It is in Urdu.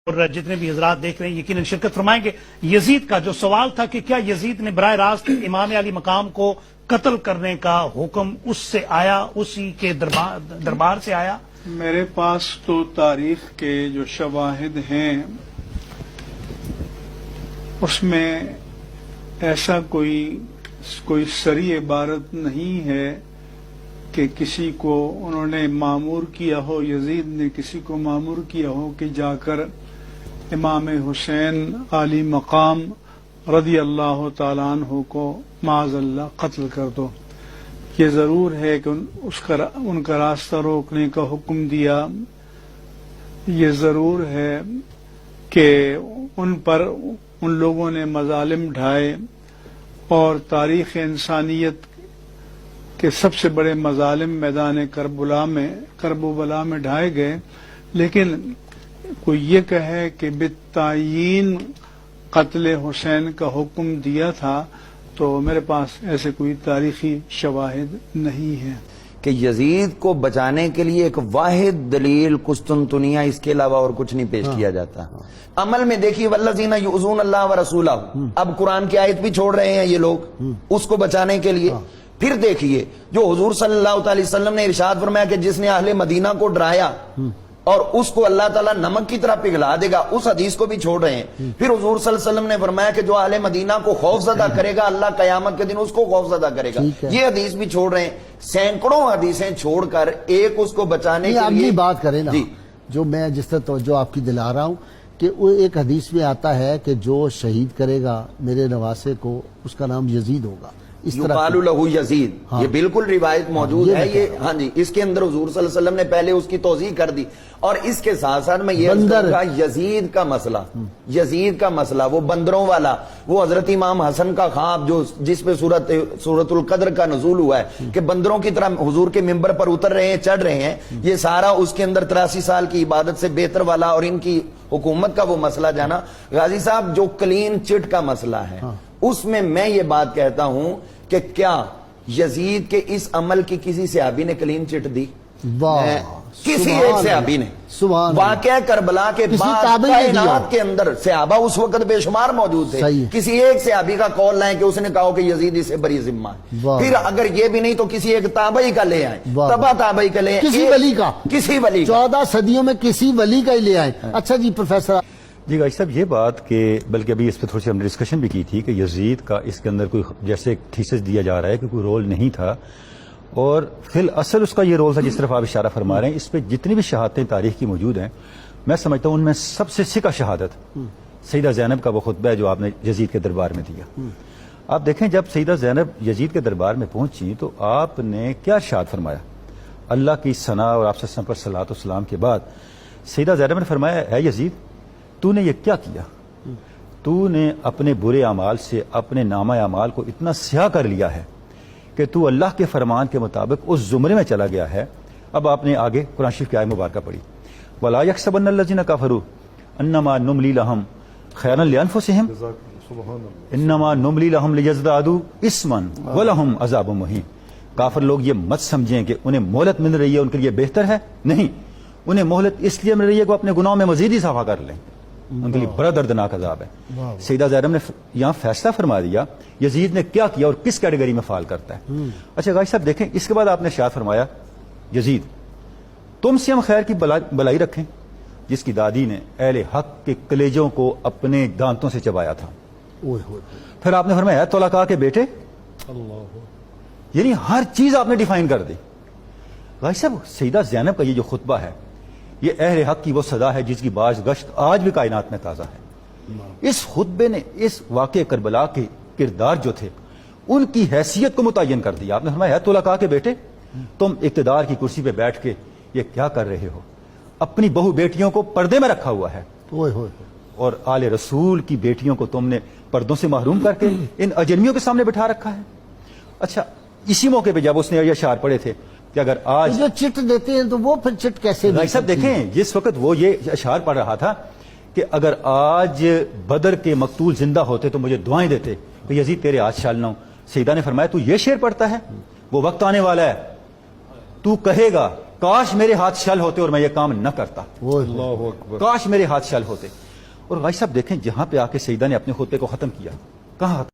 اور جتنے بھی حضرات دیکھ رہے ہیں یقیناً شرکت فرمائیں گے۔ یزید کا جو سوال تھا کہ کیا یزید نے براہ راست امام علی مقام کو قتل کرنے کا حکم اس سے آیا، اسی کے دربار سے آیا؟ میرے پاس تو تاریخ کے جو شواہد ہیں اس میں ایسا کوئی صریح عبارت نہیں ہے کہ کسی کو انہوں نے معمور کیا ہو، یزید نے کسی کو معمور کیا ہو کہ جا کر امام حسین علی مقام رضی اللہ تعالیٰ عنہ کو معاذ اللہ قتل کر دو۔ یہ ضرور ہے کہ ان کا راستہ روکنے کا حکم دیا، یہ ضرور ہے کہ ان پر ان لوگوں نے مظالم ڈھائے اور تاریخ انسانیت کے سب سے بڑے مظالم میدان کرب و بلا میں ڈھائے گئے، لیکن کوئی یہ کہے کہ بالتعیین قتل حسین کا حکم دیا تھا تو میرے پاس ایسے کوئی تاریخی شواہد نہیں ہیں کہ یزید کو بچانے کے لیے ایک واحد دلیل قسطنطنیہ، اس کے علاوہ اور کچھ نہیں پیش کیا جاتا۔ عمل میں دیکھیے والذین یؤذون اللہ ورسولہ، اب قرآن کی آیت بھی چھوڑ رہے ہیں یہ لوگ اس کو بچانے کے لیے۔ پھر دیکھیے جو حضور صلی اللہ علیہ وسلم نے ارشاد فرمایا کہ جس نے اہل مدینہ کو ڈرایا اور اس کو اللہ تعالیٰ نمک کی طرح پگھلا دے گا، اس حدیث کو بھی چھوڑ رہے ہیں۔ پھر حضور صلی اللہ علیہ وسلم نے فرمایا کہ جو اہل مدینہ کو خوف زدہ کرے گا اللہ قیامت کے دن اس کو خوف زدہ کرے گا، یہ حدیث بھی چھوڑ رہے ہیں۔ سینکڑوں حدیثیں چھوڑ کر ایک اس کو بچانے کے لیے بات کریں نا، جو میں جس طرح توجہ آپ کی دلا رہا ہوں کہ وہ ایک حدیث میں آتا ہے کہ جو شہید کرے گا میرے نواسے کو اس کا نام یزید ہوگا، اس طرح یقال لہ یزید، یہ بالکل روایت موجود ہے۔ یہ ہاں جی، اس کے اندر حضور صلی اللہ علیہ وسلم نے پہلے اس کی توضیح کر دی۔ اور اس کے ساتھ ساتھ میں یہ کہوں گا یزید کا مسئلہ وہ بندروں والا، وہ حضرت امام حسن کا خواب جو جس پہ سورۃ القدر کا نزول ہوا ہے کہ بندروں کی طرح حضور کے ممبر پر اتر رہے ہیں، چڑھ رہے ہیں، یہ سارا اس کے اندر 83 سال کی عبادت سے بہتر والا اور ان کی حکومت کا وہ مسئلہ جانا۔ غازی صاحب جو کلین چٹ کا مسئلہ ہے اس میں یہ بات کہتا ہوں کہ کیا یزید کے اس عمل کی کسی صحابی نے کلین چٹ دی؟ کسی ایک صحابی نے؟ واقعہ کربلا کے بعد کائنات کے اندر صحابہ اس وقت بے شمار موجود تھے، کسی ایک صحابی کا قول لائیں کہ اس نے کہا کہ یزید اسے بری ذمہ ہے۔ پھر اگر یہ بھی نہیں تو کسی ایک تابعی کا لے آئیں، تبا تابعی کا لے آئیں، کسی ولی کا 14 صدیوں میں کسی ولی کا ہی لے آئیں۔ اچھا جی پروفیسر جی غازی صاحب، یہ بات کہ بلکہ ابھی اس پہ تھوڑی سی ہم نے ڈسکشن بھی کی تھی کہ یزید کا اس کے اندر کوئی جیسے تھیسس دیا جا رہا ہے کہ کوئی رول نہیں تھا، اور فی الاصل اس کا یہ رول تھا جس طرف آپ اشارہ فرما رہے ہیں۔ اس پہ جتنی بھی شہادتیں تاریخ کی موجود ہیں میں سمجھتا ہوں ان میں سب سے سکہ شہادت سیدہ زینب کا وہ خطبہ ہے جو آپ نے یزید کے دربار میں دیا۔ آپ دیکھیں جب سیدہ زینب یزید کے دربار میں پہنچی تو آپ نے کیا ارشاد فرمایا؟ اللہ کی ثنا اور آپ صلی پر صلاۃ و سلام کے بعد سیدہ زینب نے فرمایا اے یزید تو نے یہ کیا کیا؟ تو نے اپنے برے اعمال سے اپنے نامہ اعمال کو اتنا سیاہ کر لیا ہے کہ تو اللہ کے فرمان کے مطابق اس زمرے میں چلا گیا ہے۔ اب آپ نے آگے قرآن شریف کی آیت مبارکہ پڑھی، وَلَا يَحْسَبَنَّ الَّذِينَ كَفَرُوا أَنَّمَا نُمْلِي لَهُمْ خَيْرًا لِأَنفُسِهِمْ إِنَّمَا نُمْلِي لَهُمْ لِيَزْدَادُوا إِثْمًا وَلَهُمْ عَذَابٌ مُهِينٌ۔ کافر لوگ یہ مت سمجھیں کہ انہیں مہلت مل رہی ہے ان کے لیے بہتر ہے، نہیں، انہیں مہلت اس لیے مل رہی ہے کہ وہ اپنے گناہوں میں مزید اضافہ کر لیں، ان کے لیے بڑا دردناک عذاب ہے۔ سیدہ زینب نے یہاں فیصلہ فرما دیا یزید نے کیا کیا اور کس کیٹیگری میں فال کرتا ہے۔ اچھا غازی صاحب دیکھیں اس کے بعد آپ نے ارشاد فرمایا یزید تم سے ہم خیر کی بلائی رکھیں جس کی دادی نے اہل حق کے کلیجوں کو اپنے دانتوں سے چبایا تھا۔ پھر آپ نے فرمایا طلقاء کے بیٹے، یعنی ہر چیز آپ نے ڈیفائن کر دی۔ غازی صاحب سیدہ زینب کا یہ جو خطبہ ہے یہ اہل حق کی وہ صدا ہے جس کی باز گشت آج بھی کائنات میں تازہ ہے۔ اس خطبے نے اس واقع کربلا کے کردار جو تھے ان کی حیثیت کو متعین کر دیا۔ آپ نے فرمایا طلقاء کے بیٹے تم اقتدار کی کرسی پہ بیٹھ کے یہ کیا کر رہے ہو؟ اپنی بہو بیٹیوں کو پردے میں رکھا ہوا ہے اور آل رسول کی بیٹیوں کو تم نے پردوں سے محروم کر کے ان اجنبیوں کے سامنے بٹھا رکھا ہے۔ اچھا اسی موقع پہ جب اس نے یہ اشعار پڑھے تھے کہ اگر آج جو چٹ دیتے ہیں تو وہ پھر چٹ کیسے صاحب دیکھیں جس وقت وہ یہ اشعار پڑھ رہا تھا کہ اگر آج بدر کے مقتول زندہ ہوتے تو مجھے دعائیں دیتے کہ یزید تیرے ہاتھ چھال نہ ہوں۔ سیدہ نے فرمایا تو یہ شعر پڑھتا ہے، وہ وقت آنے والا ہے تو کہے گا کاش میرے ہاتھ شل ہوتے اور میں یہ کام نہ کرتا، وہ کاش میرے ہاتھ شل ہوتے۔ اور غازی صاحب دیکھیں جہاں پہ آ کے سیدہ نے اپنے خطبے کو ختم کیا، کہاں